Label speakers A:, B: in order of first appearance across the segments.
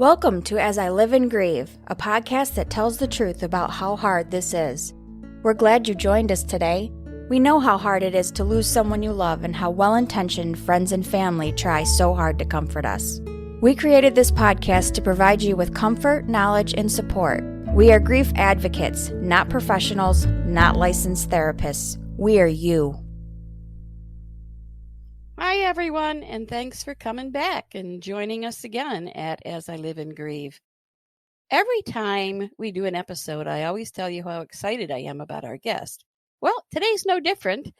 A: Welcome to As I Live and Grieve, a podcast that tells the truth about how hard this is. We're glad you joined us today. We know how hard it is to lose someone you love and how well-intentioned friends and family try so hard to comfort us. We created this podcast to provide you with comfort, knowledge, and support. We are grief advocates, not professionals, not licensed therapists. We are you.
B: Hi, everyone, and thanks for coming back and joining us again at As I Live and Grieve. Every time we do an episode, I always tell you how excited I am about our guest. Well, today's no different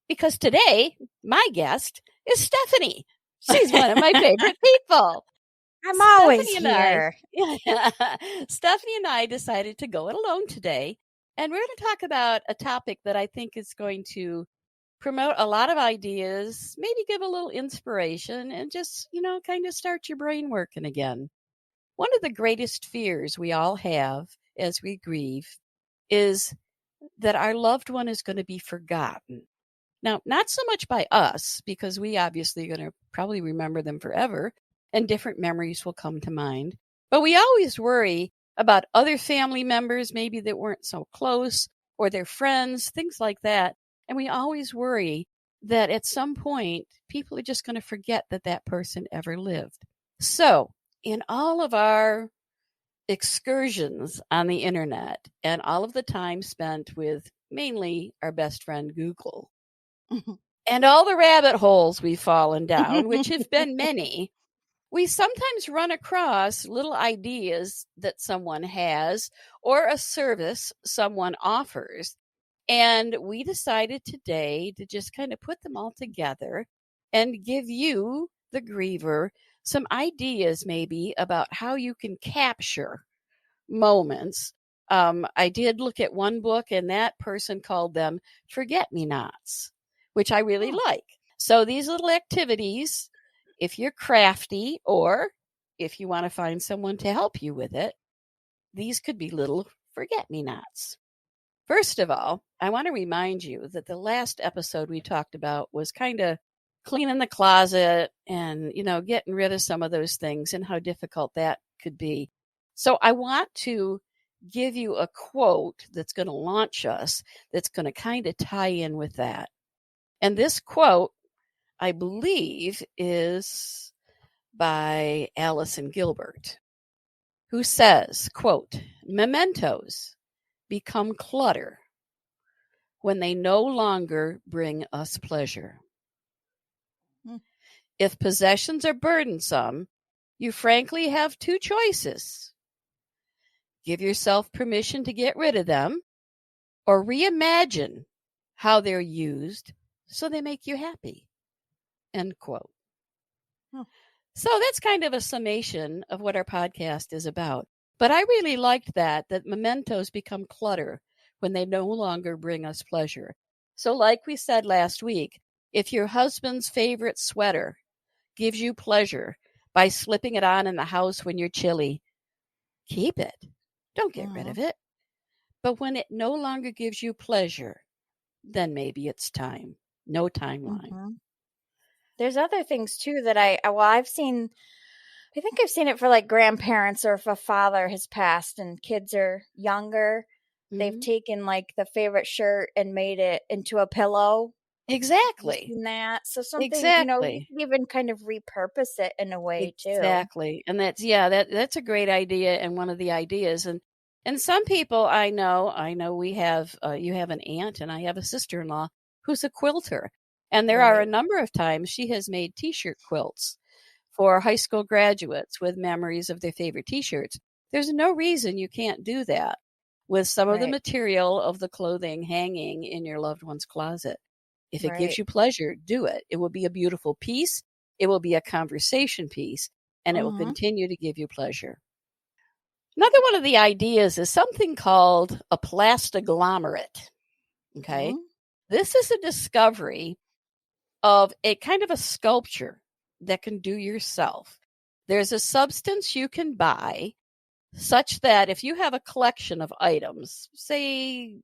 B: because today my guest is Stephanie. She's one of my favorite people.
A: I'm always here.
B: Stephanie and I decided to go it alone today, and we're going to talk about a topic that I think is going to promote a lot of ideas, maybe give a little inspiration, and just, kind of start your brain working again. One of the greatest fears we all have as we grieve is that our loved one is going to be forgotten. Now, not so much by us, because we obviously are going to probably remember them forever, and different memories will come to mind. But we always worry about other family members, maybe that weren't so close, or their friends, things like that. And we always worry that at some point, people are just going to forget that that person ever lived. So in all of our excursions on the internet and all of the time spent with mainly our best friend, Google, and all the rabbit holes we've fallen down, which have been many, we sometimes run across little ideas that someone has or a service someone offers. And we decided today to just kind of put them all together and give you, the griever, some ideas maybe about how you can capture moments. I did look at one book, and that person called them forget-me-nots, which I really like. So these little activities, if you're crafty or if you want to find someone to help you with it, these could be little forget-me-nots. First of all, I want to remind you that the last episode we talked about was kind of cleaning the closet and, getting rid of some of those things and how difficult that could be. So I want to give you a quote that's going to launch us, that's going to kind of tie in with that. And this quote, I believe, is by Alison Gilbert, who says, quote, "Mementoes become clutter when they no longer bring us pleasure. If possessions are burdensome, you frankly have two choices. Give yourself permission to get rid of them, or reimagine how they're used so they make you happy." End quote. So that's kind of a summation of what our podcast is about. But I really liked that mementos become clutter when they no longer bring us pleasure. So like we said last week, if your husband's favorite sweater gives you pleasure by slipping it on in the house when you're chilly, keep it. Don't get rid of it. But when it no longer gives you pleasure, then maybe it's time. No timeline.
A: There's other things too that I've seen. I think I've seen it for like grandparents, or if a father has passed and kids are younger, they've taken like the favorite shirt and made it into a pillow.
B: Exactly.
A: Seen that. So something, you can even kind of repurpose it in a way too.
B: Exactly. And that's a great idea, and one of the ideas. And some people I know we have, you have an aunt and I have a sister-in-law who's a quilter. And there are a number of times she has made T-shirt quilts for high school graduates with memories of their favorite T-shirts. There's no reason you can't do that with some of the material of the clothing hanging in your loved one's closet. If it gives you pleasure, do it. It will be a beautiful piece. It will be a conversation piece, and it will continue to give you pleasure. Another one of the ideas is something called a plastiglomerate. Okay. This is a discovery of a kind of a sculpture that can do yourself. There's a substance you can buy such that if you have a collection of items, say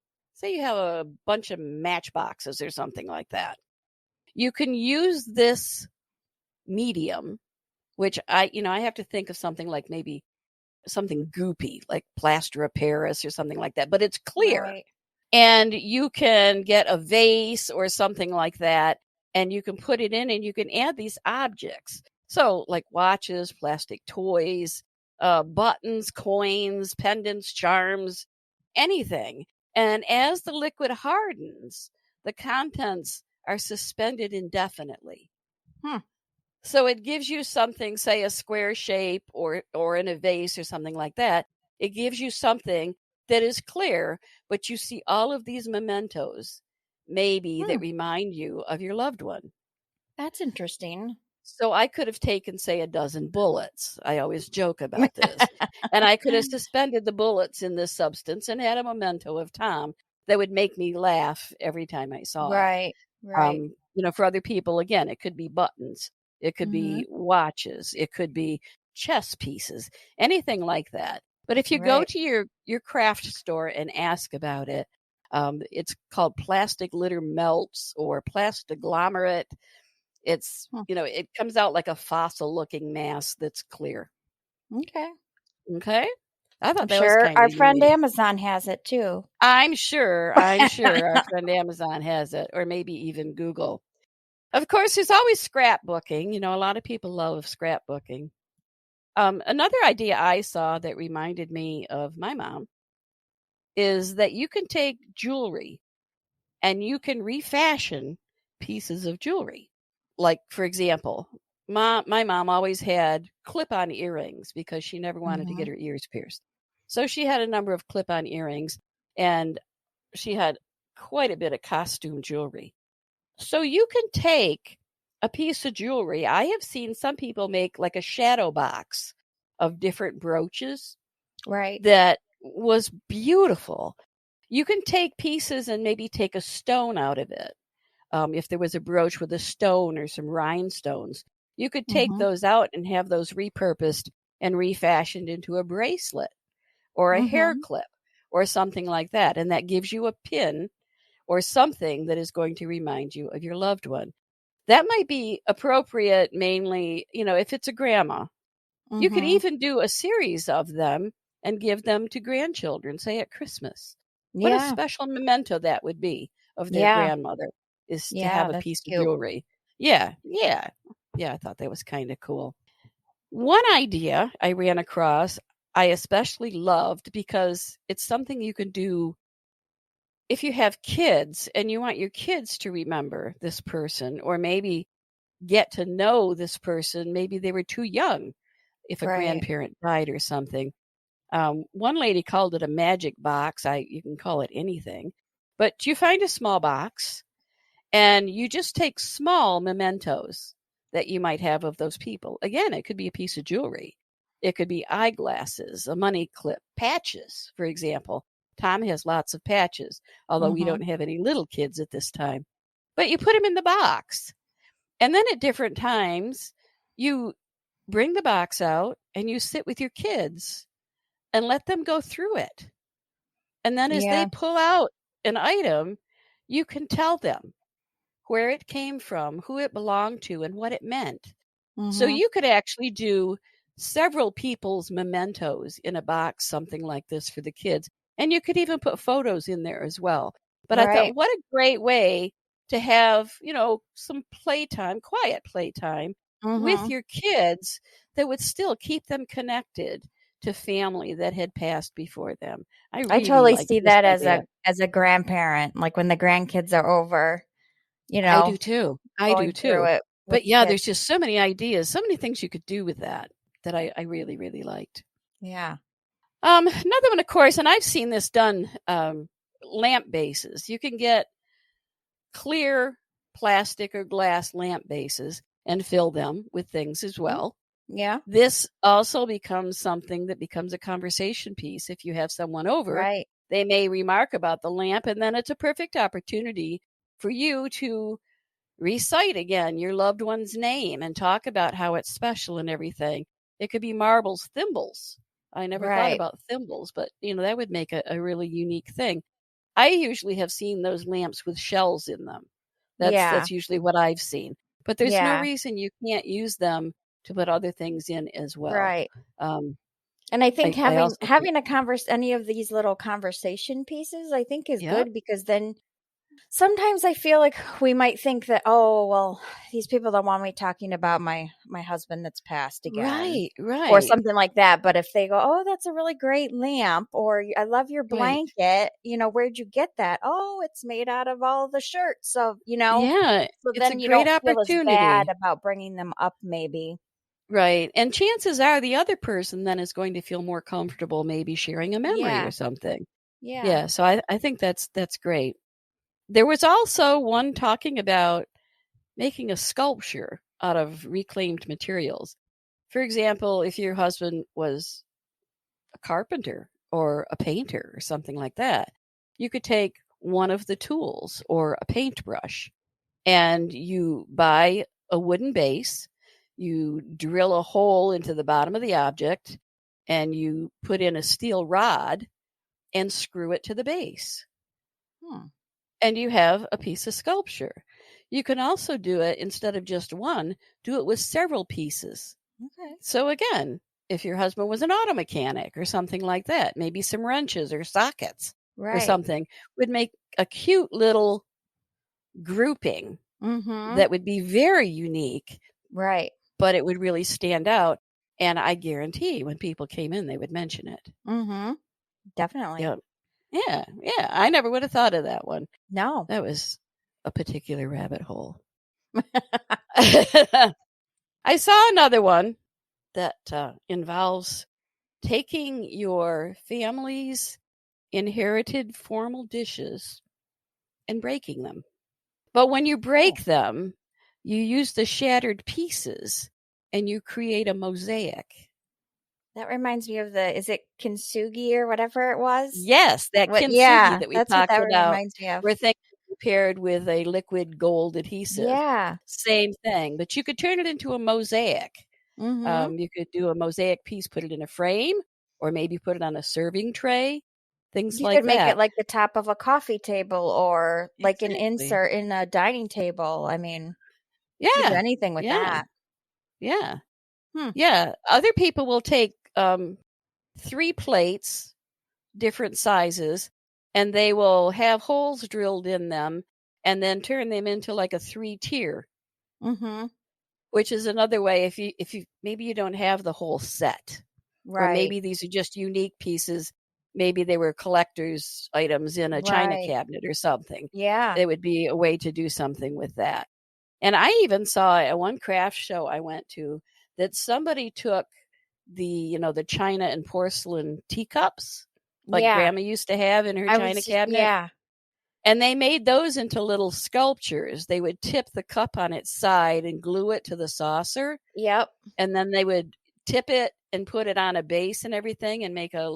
B: you have a bunch of matchboxes or something like that, you can use this medium which I have to think of something like maybe something goopy, like plaster of Paris or something like that, but it's clear.
A: Right.
B: And you can get a vase or something like that, and you can put it in and you can add these objects. So like watches, plastic toys, buttons, coins, pendants, charms, anything. And as the liquid hardens, the contents are suspended indefinitely. So it gives you something, say a square shape or in a vase or something like that. It gives you something that is clear, but you see all of these mementos maybe that remind you of your loved one.
A: That's interesting.
B: So I could have taken, say, a dozen bullets. I always joke about this. And I could have suspended the bullets in this substance and had a memento of Tom that would make me laugh every time I saw it.
A: Right.
B: For other people, again, it could be buttons, it could be watches, it could be chess pieces, anything like that. But if you go
A: Right.
B: to your craft store and ask about it, it's called plastic litter melts or plastiglomerate. It's, it comes out like a fossil looking mass that's clear.
A: Okay.
B: Okay. I thought
A: I'm
B: that was
A: sure
B: kind
A: our
B: of
A: friend
B: unique.
A: Amazon has it too.
B: I'm sure our friend Amazon has it, or maybe even Google. Of course, there's always scrapbooking. A lot of people love scrapbooking. Another idea I saw that reminded me of my mom is that you can take jewelry and you can refashion pieces of jewelry. Like, for example, my mom always had clip-on earrings because she never wanted to get her ears pierced. So she had a number of clip-on earrings, and she had quite a bit of costume jewelry. So you can take a piece of jewelry. I have seen some people make like a shadow box of different brooches
A: Right.
B: that was beautiful. You can take pieces and maybe take a stone out of it. If there was a brooch with a stone or some rhinestones, you could take those out and have those repurposed and refashioned into a bracelet or a hair clip or something like that. And that gives you a pin or something that is going to remind you of your loved one. That might be appropriate mainly, if it's a grandma. You could even do a series of them and give them to grandchildren, say at Christmas. What a
A: Yeah.
B: special memento that would be of their
A: Yeah.
B: grandmother, is to
A: Yeah,
B: have a
A: that's
B: piece of
A: cute.
B: jewelry. Yeah, yeah. Yeah, I thought that was kind of cool. One idea I ran across I especially loved because it's something you can do if you have kids and you want your kids to remember this person or maybe get to know this person. Maybe they were too young if a
A: Right.
B: grandparent died or something. One lady called it a magic box. You can call it anything, but you find a small box and you just take small mementos that you might have of those people. Again, it could be a piece of jewelry. It could be eyeglasses, a money clip, patches, for example. Tom has lots of patches, although we don't have any little kids at this time. But you put them in the box. And then at different times, you bring the box out and you sit with your kids and let them go through it. And then as they
A: Yeah.
B: pull out an item, you can tell them where it came from, who it belonged to, and what it meant. So you could actually do several people's mementos in a box, something like this for the kids. And you could even put photos in there as well. But I thought,
A: Right.
B: what a great way to have, some playtime, quiet playtime with your kids that would still keep them connected to family that had passed before them. I
A: I
B: really
A: totally
B: liked
A: see
B: this
A: that
B: idea.
A: as a grandparent, like when the grandkids are over,
B: I do too. I do
A: going through
B: too.
A: it with
B: But
A: the
B: yeah,
A: kids.
B: there's just so many ideas, so many things you could do with that I really, really liked.
A: Yeah.
B: Another one, of course, and I've seen this done, lamp bases. You can get clear plastic or glass lamp bases and fill them with things as well.
A: Yeah.
B: This also becomes something that becomes a conversation piece. If you have someone over,
A: Right.
B: they may remark about the lamp, and then it's a perfect opportunity for you to recite again your loved one's name and talk about how it's special and everything. It could be marbles, thimbles. I never thought
A: Right.
B: about thimbles, but that would make a really unique thing. I usually have seen those lamps with shells in them. That's
A: Yeah.
B: usually what I've seen. But there's no
A: Yeah.
B: reason you can't use them to put other things in as well.
A: Right.
B: Um,
A: And I think
B: I also think,
A: having any of these little conversation pieces, I think is
B: yep,
A: good, because then sometimes I feel like we might think that, oh, well, these people don't want me talking about my husband that's passed again,
B: right,
A: or
B: right,
A: something like that. But if they go, oh, that's a really great lamp, or I love your
B: right.
A: blanket, where'd you get that? Oh, it's made out of all the shirts of,
B: Yeah,
A: so
B: it's a
A: then you
B: great
A: don't feel as bad
B: opportunity.
A: about bringing them up, maybe.
B: Right. And chances are the other person then is going to feel more comfortable maybe sharing a memory
A: Yeah.
B: or something.
A: Yeah.
B: Yeah. So I think that's great. There was also one talking about making a sculpture out of reclaimed materials. For example, if your husband was a carpenter or a painter or something like that, you could take one of the tools or a paintbrush and you buy a wooden base, you drill a hole into the bottom of the object, and you put in a steel rod and screw it to the base.
A: Hmm.
B: And you have a piece of sculpture. You can also do it instead of just one, do it with several pieces.
A: Okay.
B: So again, if your husband was an auto mechanic or something like that, maybe some wrenches or sockets or
A: Right.
B: something would make a cute little grouping
A: Mm-hmm.
B: that would be very unique,
A: Right.
B: but it would really stand out. And I guarantee when people came in, they would mention it.
A: Mm-hmm. Definitely.
B: Yeah. Yeah. Yeah. I never would have thought of that one.
A: No.
B: That was a particular rabbit hole. I saw another one that involves taking your family's inherited formal dishes and breaking them. But when you
A: Oh,
B: break them, you use the shattered pieces and you create a mosaic.
A: that reminds me of is it kintsugi or whatever it was?
B: Yes, that
A: What?
B: kintsugi
A: Yeah,
B: that we
A: that's what
B: talked
A: that
B: about,
A: reminds me of.
B: where things are prepared with a liquid gold adhesive.
A: Yeah.
B: Same thing, but you could turn it into a mosaic.
A: Mm-hmm.
B: You could do a mosaic piece, put it in a frame, or maybe put it on a serving tray, things
A: You could
B: like
A: make it
B: that.
A: like the top of a coffee table, or like an
B: Exactly.
A: insert in a dining table. I mean, you could do
B: Yeah,
A: anything with
B: yeah,
A: that.
B: yeah,
A: Hmm.
B: yeah. Other people will take 3 plates, different sizes, and they will have holes drilled in them and then turn them into like a 3-tier,
A: Mm-hmm.
B: which is another way if you maybe you don't have the whole set, or
A: Right.
B: maybe these are just unique pieces. Maybe they were collector's items in a china
A: Right.
B: cabinet or something.
A: Yeah.
B: It would be a way to do something with that. And I even saw at one craft show I went to that somebody took the china and porcelain teacups like
A: Yeah.
B: grandma used to have in her
A: I
B: china
A: was.
B: cabinet,
A: Yeah.
B: and they made those into little sculptures. They would tip the cup on its side and glue it to the saucer,
A: Yep.
B: and then they would tip it and put it on a base and everything and make a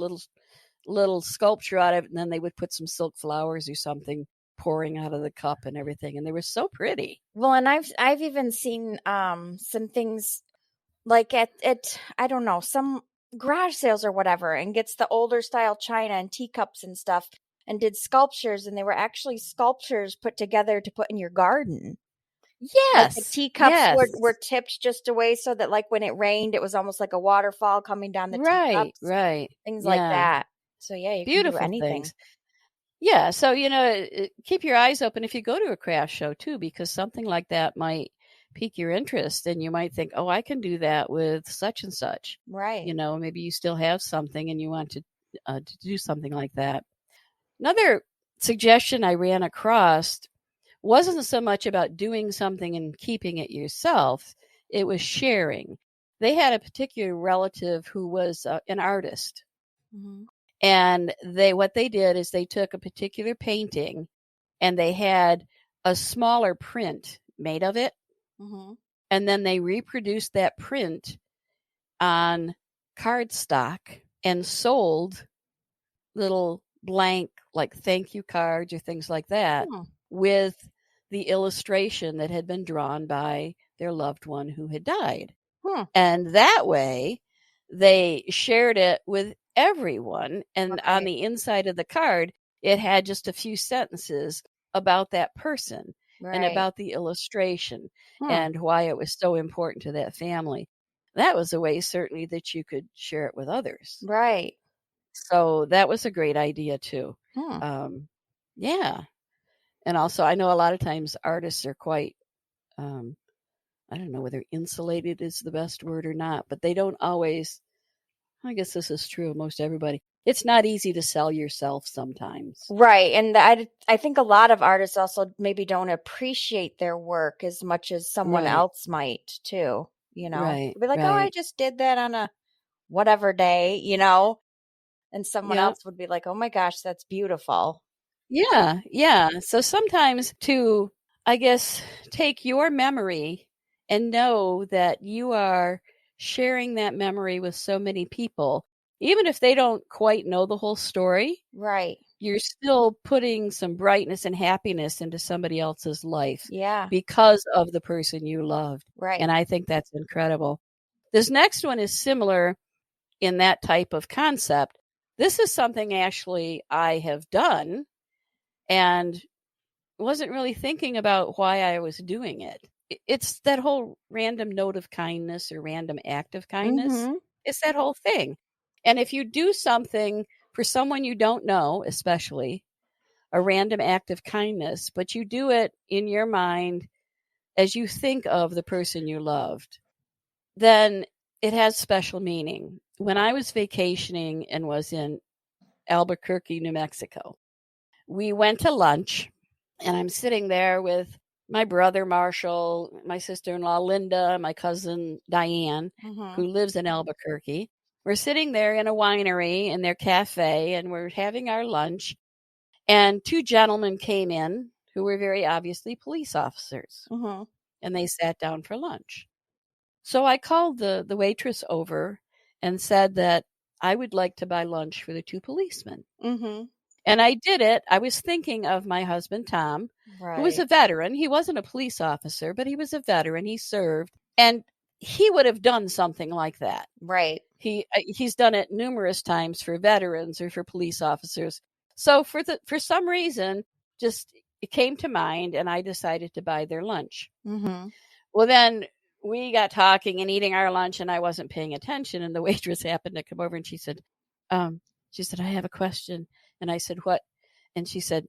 B: little sculpture out of it, and then they would put some silk flowers or something pouring out of the cup and everything, and they were so pretty.
A: Well, and I've even seen some things like at I don't know, some garage sales or whatever, and gets the older style china and teacups and stuff, and did sculptures, and they were actually sculptures put together to put in your garden. Like the
B: Yes,
A: teacups
B: yes.
A: were tipped just away so that, like, when it rained, it was almost like a waterfall coming down the
B: Right,
A: teacups,
B: right.
A: things like
B: Yeah,
A: that. So yeah, you can do
B: beautiful
A: anything.
B: things. Yeah, so keep your eyes open if you go to a craft show too, because something like that might pique your interest, and you might think, "Oh, I can do that with such and such."
A: Right.
B: Maybe you still have something and you want to do something like that. Another suggestion I ran across wasn't so much about doing something and keeping it yourself; it was sharing. They had a particular relative who was an artist,
A: Mhm.
B: and what they did is they took a particular painting and they had a smaller print made of it,
A: Mhm.
B: and then they reproduced that print on cardstock and sold little blank like thank you cards or things like that
A: Hmm.
B: with the illustration that had been drawn by their loved one who had died.
A: Hmm.
B: And that way, they shared it with everyone. And on
A: Right.
B: the inside of the card, it had just a few sentences about that person and
A: Right.
B: about the illustration
A: Hmm.
B: and why it was so important to that family. that was a way certainly that you could share it with others.
A: Right.
B: So that was a great idea too. Yeah. And also, I know a lot of times artists are quite, I don't know whether insulated is the best word or not, but they don't always, I guess this is true of most everybody. It's not easy to sell yourself sometimes.
A: Right. And I think a lot of artists also maybe don't appreciate their work as much as someone
B: Right.
A: else might too,
B: Right.
A: They'll be like, oh, I
B: Right.
A: just did that on a whatever day, and someone
B: Yeah.
A: else would be like, oh my gosh, that's beautiful.
B: Yeah. Yeah. So sometimes to, I guess, take your memory and know that you are sharing that memory with so many people, even if they don't quite know the whole story,
A: Right.
B: you're still putting some brightness and happiness into somebody else's life
A: Yeah.
B: because of the person you loved.
A: Right.
B: And I think that's incredible. This next one is similar in that type of concept. This is something actually I have done and wasn't really thinking about why I was doing it. It's that whole random note of kindness or random act of kindness.
A: Mm-hmm.
B: It's that whole thing. And if you do something for someone you don't know, especially a random act of kindness, but you do it in your mind as you think of the person you loved, then it has special meaning. When I was vacationing and was in Albuquerque, New Mexico, we went to lunch, and I'm sitting there with my brother Marshall, my sister-in-law Linda, my cousin Diane, who lives in Albuquerque. We're sitting there in a winery in their cafe, and we're having our lunch. And two gentlemen came in who were very obviously police officers, and they sat down for lunch. So I called the waitress over and said that I would like to buy lunch for the two policemen. And I did it. I was thinking of my husband, Tom, who was a veteran. He wasn't a police officer, but he was a veteran. He served. And he would have done something like that.
A: Right.
B: He's done it numerous times for veterans or for police officers. So for some reason, just it came to mind, and I decided to buy their lunch. Well, then we got talking and eating our lunch, and I wasn't paying attention. And the waitress happened to come over, and she said, I have a question. And I said, what? And she said,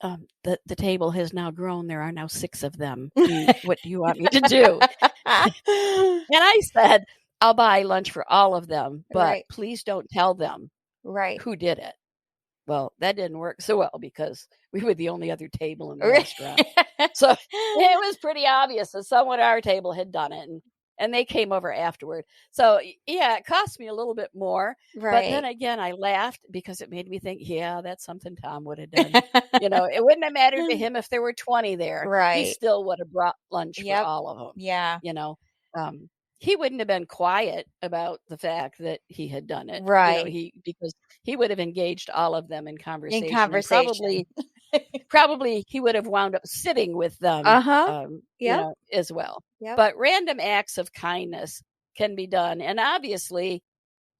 B: the table has now grown. There are now 6 of them. What do you want me to do? And I said, I'll buy lunch for all of them, but please don't tell them who did it. Well, that didn't work so well because we were the only other table in the restaurant. So it was pretty obvious that someone at our table had done it. And they came over afterward. So, yeah, it cost me a little bit more. But then again, I laughed because it made me think, yeah, that's something Tom would have done. It wouldn't have mattered to him if there were 20 there. He still would have brought lunch for all of them.
A: Yeah.
B: He wouldn't have been quiet about the fact that he had done it. Because he would have engaged all of them in conversation. Probably he would have wound up sitting with them as well. But random acts of kindness can be done. And obviously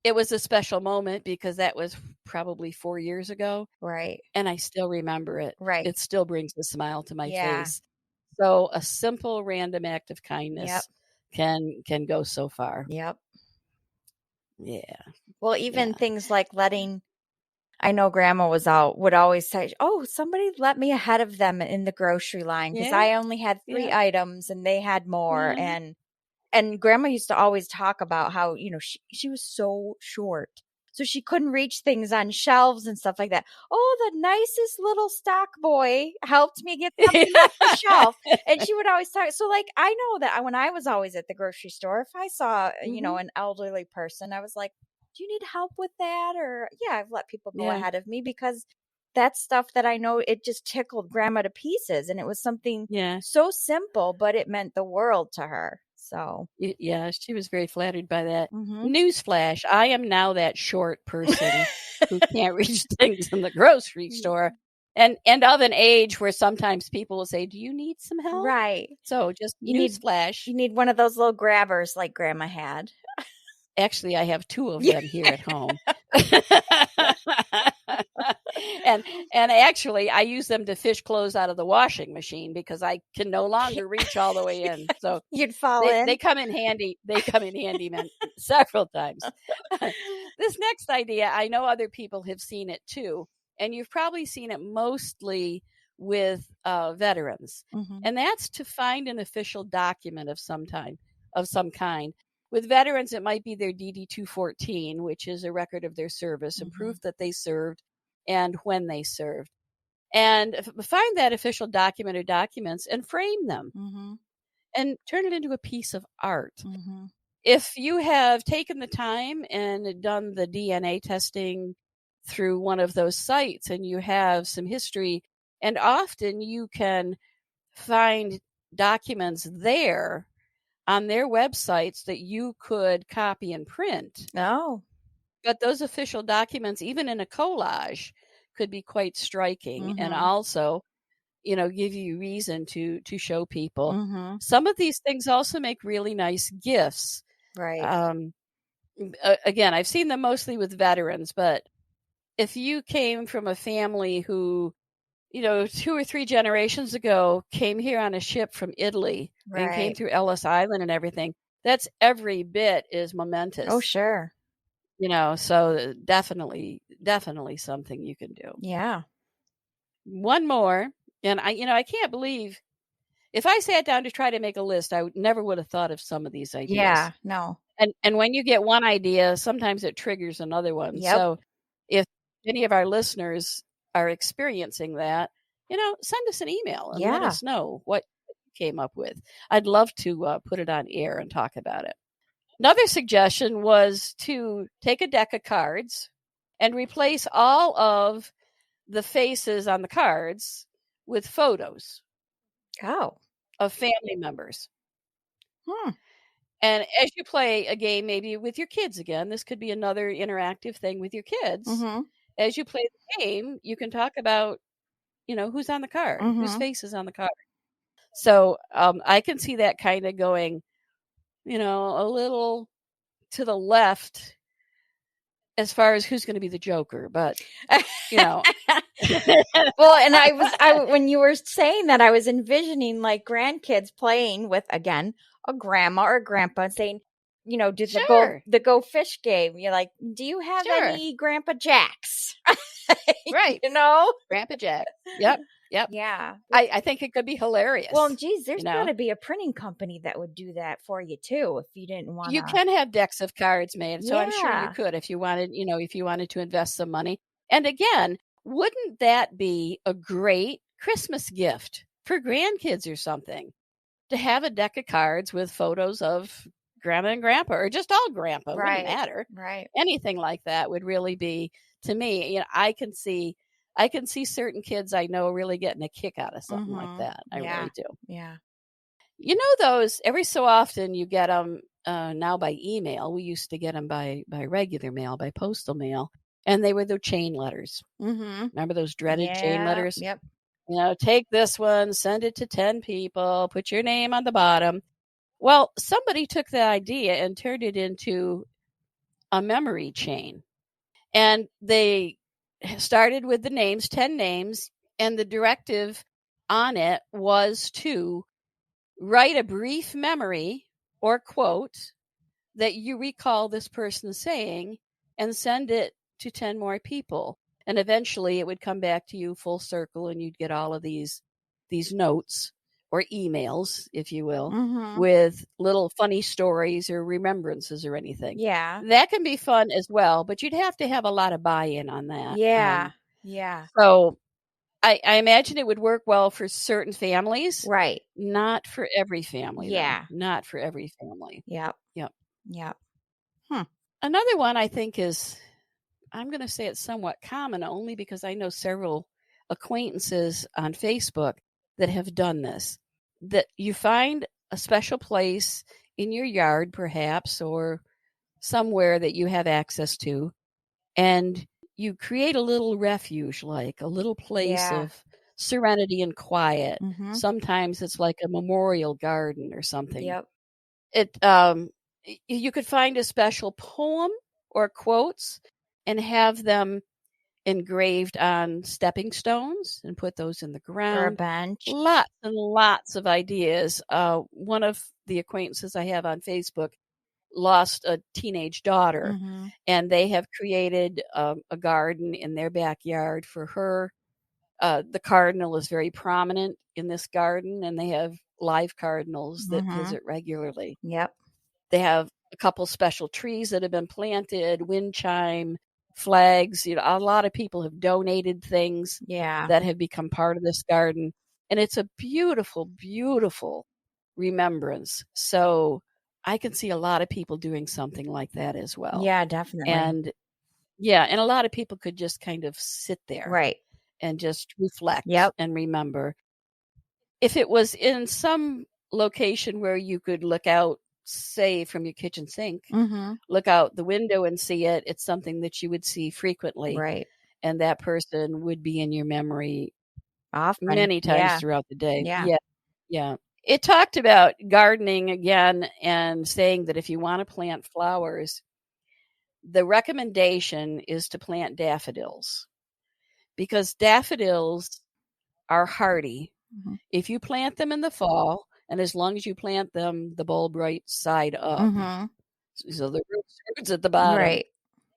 B: it was a special moment because that was probably 4 years ago.
A: Right.
B: And I still remember it.
A: Right.
B: It still brings a smile to my face. So a simple random act of kindness can go so far.
A: Yep.
B: Yeah.
A: Well, even things like I know Grandma would always say, oh, somebody let me ahead of them in the grocery line because I only had 3 items and they had more. And Grandma used to always talk about how, she was so short. So she couldn't reach things on shelves and stuff like that. Oh, the nicest little stock boy helped me get something off the shelf. And she would always talk. So I know that when I was always at the grocery store, if I saw, an elderly person, I was like, do you need help with that? Or I've let people go ahead of me because that's stuff that I know it just tickled Grandma to pieces. And it was something so simple, but it meant the world to her. So
B: yeah, she was very flattered by that. Newsflash, I am now that short person who can't reach things in the grocery store. And of an age where sometimes people will say, do you need some help?
A: Right.
B: So just newsflash.
A: You need one of those little grabbers like Grandma had.
B: Actually, I have 2 of them here at home. and actually, I use them to fish clothes out of the washing machine because I can no longer reach all the way in. So
A: You'd fall in.
B: they come in handy. They come in handy several times. This next idea, I know other people have seen it too, and you've probably seen it mostly with veterans, and that's to find an official document of some kind. With veterans, it might be their DD 214, which is a record of their service and proof that they served and when they served. And find that official document or documents and frame them and turn it into a piece of art. If you have taken the time and done the DNA testing through one of those sites and you have some history, and often you can find documents there on their websites that you could copy and print.
A: Oh.
B: But those official documents, even in a collage, could be quite striking and also, give you reason to show people. Some of these things also make really nice gifts.
A: Right.
B: Again, I've seen them mostly with veterans, but if you came from a family who, 2 or 3 generations ago came here on a ship from Italy and came through Ellis Island and everything, that's every bit as momentous.
A: Oh, sure.
B: So definitely something you can do.
A: Yeah.
B: One more, and I can't believe if I sat down to try to make a list, I never would have thought of some of these ideas.
A: Yeah, no.
B: And when you get one idea, sometimes it triggers another one.
A: Yep.
B: So if any of our listeners are experiencing that, send us an email and let us know what you came up with. I'd love to put it on air and talk about it. Another suggestion was to take a deck of cards and replace all of the faces on the cards with photos of family members. And as you play a game, maybe with your kids again, this could be another interactive thing with your kids. As you play the game, you can talk about, who's on the card, whose face is on the card. So I can see that kind of going, a little to the left as far as who's going to be the Joker, but
A: Well, and I when you were saying that, I was envisioning like grandkids playing with, again, a grandma or a grandpa and saying, do the go fish game. You're like, do you have any Grandpa Jacks?
B: Right. Grandpa Jack. Yep.
A: Yeah.
B: I think it could be hilarious.
A: Well, geez, there's got to be a printing company that would do that for you too, if you didn't want to.
B: You can have decks of cards made, so I'm sure you could if you wanted to invest some money. And again, wouldn't that be a great Christmas gift for grandkids or something? To have a deck of cards with photos of grandma and grandpa, or just all grandpa, wouldn't matter.
A: Right.
B: Anything like that would really be, to me, I can see certain kids I know really getting a kick out of something like that. I really do.
A: Yeah.
B: Those, every so often you get them now by email. We used to get them by regular mail, by postal mail. And they were the chain letters. Remember those dreaded chain letters?
A: Yep.
B: Take this one, send it to 10 people, put your name on the bottom. Well, somebody took the idea and turned it into a memory chain. And they started with the names, 10 names, and the directive on it was to write a brief memory or quote that you recall this person saying and send it to 10 more people. And eventually it would come back to you full circle and you'd get all of these notes or emails, if you will, with little funny stories or remembrances or anything.
A: Yeah.
B: That can be fun as well, but you'd have to have a lot of buy-in on that.
A: Yeah.
B: So I imagine it would work well for certain families.
A: Right.
B: Not for every family.
A: Yeah.
B: Though. Not for every family.
A: Yep.
B: Another one I think is, I'm going to say it's somewhat common only because I know several acquaintances on Facebook that have done this. That you find a special place in your yard, perhaps, or somewhere that you have access to, and you create a little refuge, like a little place of serenity and quiet. Sometimes it's like a memorial garden or something.
A: Yep.
B: You could find a special poem or quotes and have them engraved on stepping stones and put those in the
A: Or a
B: ground.
A: bench.
B: Lots and lots of ideas. One of the acquaintances I have on Facebook lost a teenage daughter, and they have created a garden in their backyard for her. The cardinal is very prominent in this garden, and they have live cardinals that visit regularly.
A: Yep.
B: They have a couple special trees that have been planted, wind chime, flags. A lot of people have donated things that have become part of this garden. And it's a beautiful, beautiful remembrance. So I can see a lot of people doing something like that as well.
A: Yeah, definitely.
B: And and a lot of people could just kind of sit there.
A: Right.
B: And just reflect
A: Yep.
B: and remember. If it was in some location where you could look out, say, from your kitchen sink, look out the window and see it, it's something that you would see frequently.
A: Right.
B: And that person would be in your memory
A: Often.
B: many times throughout the day.
A: Yeah.
B: Yeah. It talked about gardening again and saying that if you want to plant flowers, the recommendation is to plant daffodils, because daffodils are hardy. If you plant them in the fall, and as long as you plant them the bulb right side up, so the roots at the bottom,
A: Right.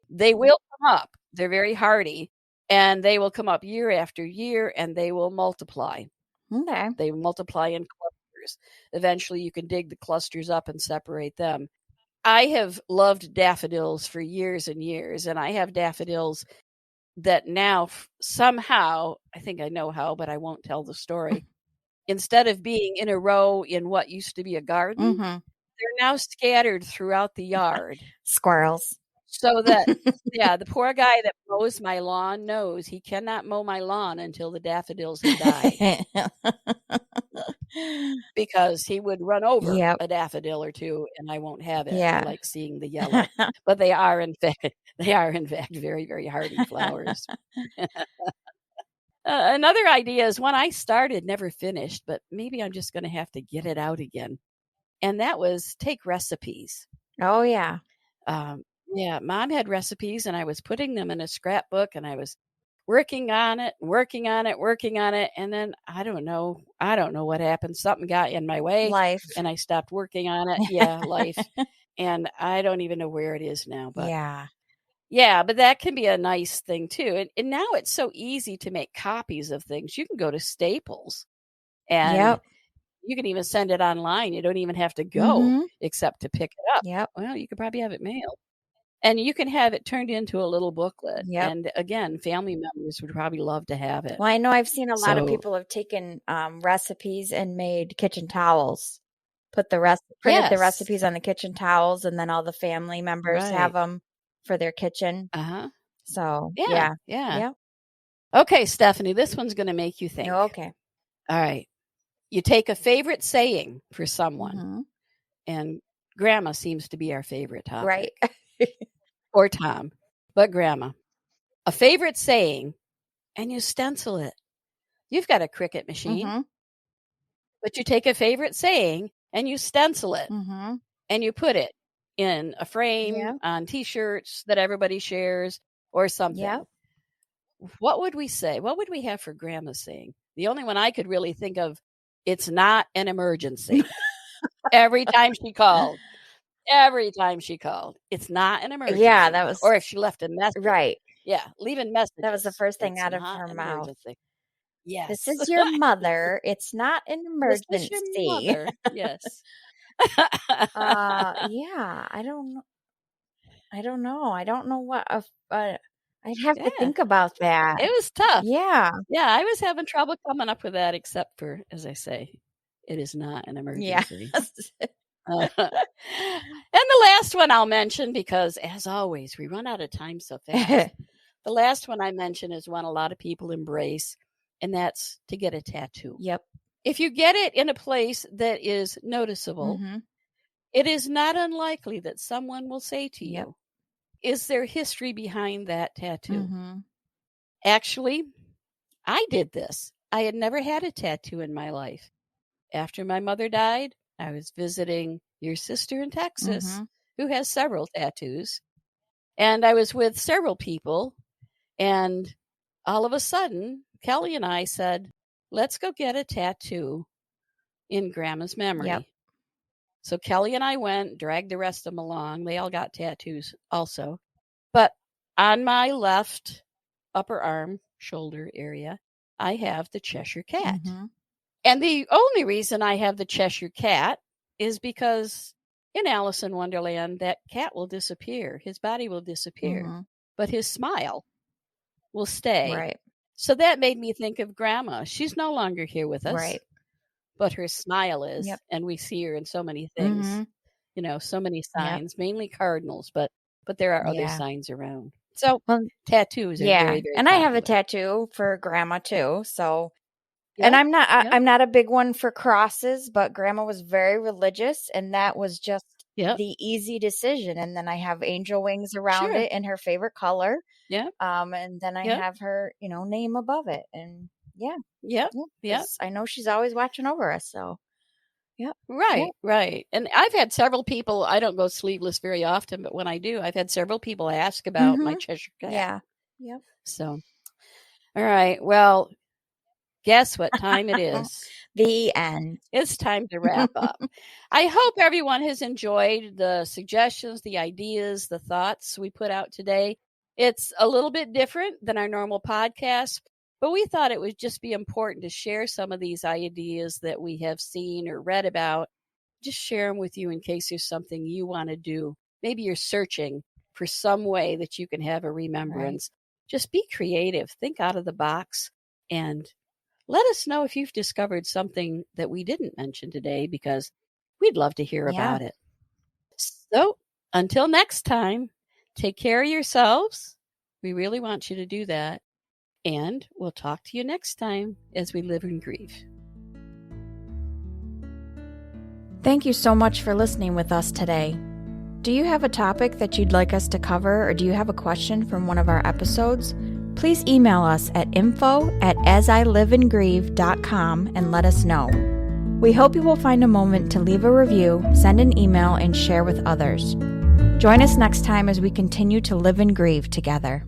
B: they will come up. They're very hardy, and they will come up year after year, and they will multiply.
A: Okay.
B: They multiply in clusters. Eventually, you can dig the clusters up and separate them. I have loved daffodils for years and years, and I have daffodils that now somehow, I think I know how, but I won't tell the story. Instead of being in a row in what used to be a garden, they're now scattered throughout the yard.
A: Squirrels.
B: So that, the poor guy that mows my lawn knows he cannot mow my lawn until the daffodils have died. Because he would run over a daffodil or two, and I won't have it. I like seeing the yellow. But they are in fact very, very hardy flowers. Another idea is one I started, never finished, but maybe I'm just going to have to get it out again. And that was take recipes.
A: Oh, yeah.
B: Mom had recipes, and I was putting them in a scrapbook, and I was working on it. And then I don't know what happened. Something got in my way.
A: Life.
B: And I stopped working on it. Yeah, life. And I don't even know where it is now. But but that can be a nice thing too. And now it's so easy to make copies of things. You can go to Staples and you can even send it online. You don't even have to go except to pick it up. Well, you could probably have it mailed. And you can have it turned into a little booklet. And again, family members would probably love to have it.
A: Well, I know I've seen a lot of people have taken recipes and made kitchen towels. Printed the recipes on the kitchen towels, and then all the family members have them for their kitchen. So, yeah.
B: Okay, Stephanie, this one's going to make you think.
A: Okay.
B: All right. You take a favorite saying for someone, and Grandma seems to be our favorite topic.
A: Right.
B: Or Tom, but Grandma. A favorite saying, and you stencil it. You've got a Cricut machine, but you take a favorite saying and you stencil it, and you put it in a frame on T-shirts that everybody shares or something. What would we say? What would we have for Grandma's saying? The only one I could really think of, it's not an emergency. Every time she called, it's not an emergency.
A: Yeah, that was.
B: Or if she left a message.
A: Right.
B: Yeah, leaving messages.
A: That was the first thing out of her mouth.
B: Yes.
A: This is your mother. It's not an emergency.
B: This is your mother. Yes.
A: Yeah, I don't know. I don't know what. I'd have to think about that.
B: It was tough.
A: Yeah.
B: Yeah, I was having trouble coming up with that, except for, as I say, it is not an emergency. And the last one I'll mention, because as always, we run out of time so fast. The last one I mention is one a lot of people embrace, and that's to get a tattoo.
A: Yep.
B: If you get it in a place that is noticeable, it is not unlikely that someone will say to you, is there history behind that tattoo? Actually, I did this. I had never had a tattoo in my life. After my mother died, I was visiting your sister in Texas, who has several tattoos. And I was with several people. And all of a sudden, Kelly and I said, let's go get a tattoo in Grandma's memory.
A: Yep.
B: So Kelly and I went, dragged the rest of them along. They all got tattoos also. But on my left upper arm, shoulder area, I have the Cheshire Cat.
A: Mm-hmm.
B: And the only reason I have the Cheshire Cat is because in Alice in Wonderland, that cat will disappear. His body will disappear,
A: Mm-hmm.
B: but his smile will stay.
A: Right.
B: So that made me think of Grandma. She's no longer here with us,
A: Right.
B: but her smile is,
A: Yep.
B: and we see her in so many things,
A: Mm-hmm.
B: So many
A: Yep.
B: signs, mainly cardinals, but there are other
A: Yeah.
B: signs around. So
A: Well,
B: tattoos are
A: yeah.
B: very, very
A: And I have a
B: popular.
A: tattoo for Grandma too. So,
B: Yep.
A: and I'm
B: Yep.
A: not a big one for crosses, but Grandma was very religious, and that was just
B: Yep.
A: the easy decision. And then I have angel wings around
B: Sure.
A: it in her favorite color.
B: Yep.
A: And then I
B: Yep.
A: have her, name above it. And yeah,
B: Yep.
A: yeah,
B: Yep.
A: 'cause I know she's always watching over us. So, yep.
B: Right,
A: Yep.
B: right. And I've had several people, I don't go sleeveless very often, but when I do, I've had several people ask about my
A: Mm-hmm.
B: Cheshire Cat.
A: Yeah. Yep.
B: So, all right. Well, guess what time it is?
A: The end.
B: It's time to wrap up. I hope everyone has enjoyed the suggestions, the ideas, the thoughts we put out today. It's a little bit different than our normal podcast, but we thought it would just be important to share some of these ideas that we have seen or read about. Just share them with you in case there's something you want to do. Maybe you're searching for some way that you can have a remembrance. Just be creative, think out of the box, and let us know if you've discovered something that we didn't mention today, because we'd love to hear about it. So until next time, take care of yourselves. We really want you to do that. And we'll talk to you next time as we live and grieve.
A: Thank you so much for listening with us today. Do you have a topic that you'd like us to cover, or do you have a question from one of our episodes? Please email us at info@asiliveandgrieve.com and let us know. We hope you will find a moment to leave a review, send an email, and share with others. Join us next time as we continue to live and grieve together.